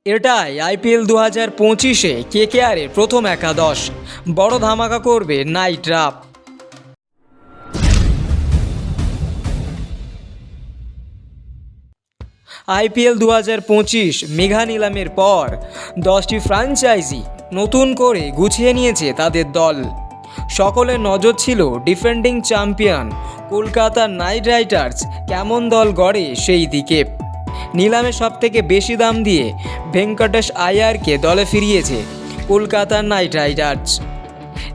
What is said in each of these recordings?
এটাই আইপিএল 2025-এ কেকেআরের প্রথম একাদশ। বড় ধামাকা করবে নাইট রাপ। আইপিএল 2025 মেগা নিলামের পর 10টি ফ্র্যাঞ্চাইজি নতুন করে গুছিয়ে নিয়েছে তাদের দল। সকলের নজর ছিল defending champion Kolkata night Riders কেমন দল গড়ে সেই দিকে। নিলামে সবথেকে বেশি দাম দিয়ে ভেঙ্কটেশ আয়ারকে দলে ফিরিয়েছে কলকাতা নাইট রাইডার্স।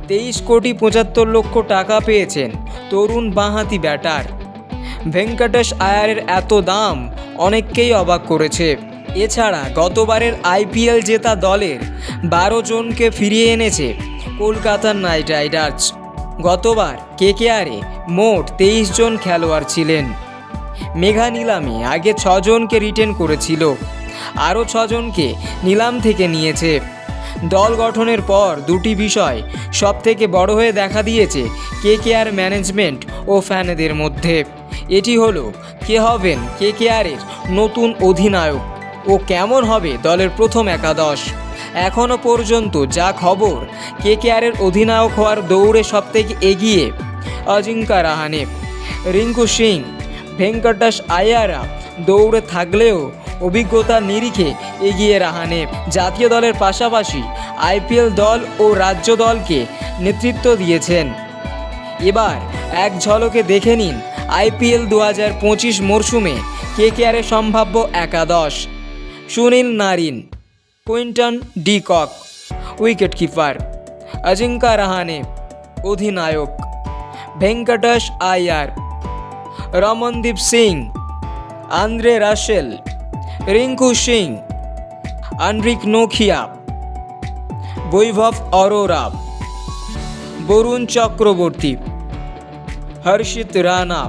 23,75,00,000 টাকা পেয়েছেন তরুণ বাঁহাতি ব্যাটার। ভেঙ্কটেশ আয়ারের এত দাম অনেককেই অবাক করেছে। এছাড়া গতবারের আইপিএল জেতা দলের 12 জনকে ফিরিয়ে এনেছে কলকাতা নাইট রাইডার্স। গতবার কেকেআরে মোট 23 জন খেলোয়াড় ছিলেন। মেগা নিলামে আগে 6 জনকে রিটেন করেছিল, আরও 6 জনকে নিলাম থেকে নিয়েছে। দল গঠনের পর দুটি বিষয় সবথেকে বড় হয়ে দেখা দিয়েছে কেকেআর ম্যানেজমেন্ট ও ফ্যানেদের মধ্যে। এটি হলো কে হবেন কেকেআরের নতুন অধিনায়ক ও কেমন হবে দলের প্রথম একাদশ। এখনও পর্যন্ত যা খবর, কেকেআরের অধিনায়ক হওয়ার দৌড়ে সবথেকে এগিয়ে অজিঙ্কা রাহানে, রিঙ্কু সিং, ভেঙ্কটেশ আয়াররা দৌড়ে থাকলেও অভিজ্ঞতার নিরিখে এগিয়ে রাহানে। জাতীয় দলের পাশাপাশি আইপিএল দল ও রাজ্য দলকে নেতৃত্ব দিয়েছেন। এবার এক ঝলকে দেখে নিন আইপিএল 2025 মরশুমে কেকেআরের সম্ভাব্য একাদশ। Sunil Narine, Quinton de Kock wicket keeper, Ajinkya Rahane অধিনায়ক, ভেঙ্কটেশ আয়ার, রমনদীপ সিং, আন্দ্রে রাসেল, রিঙ্কু সিং, আন্দ্রিক নোখিয়া, বৈভব অরোরা, বরুণ চক্রবর্তী, হর্ষিত রানা।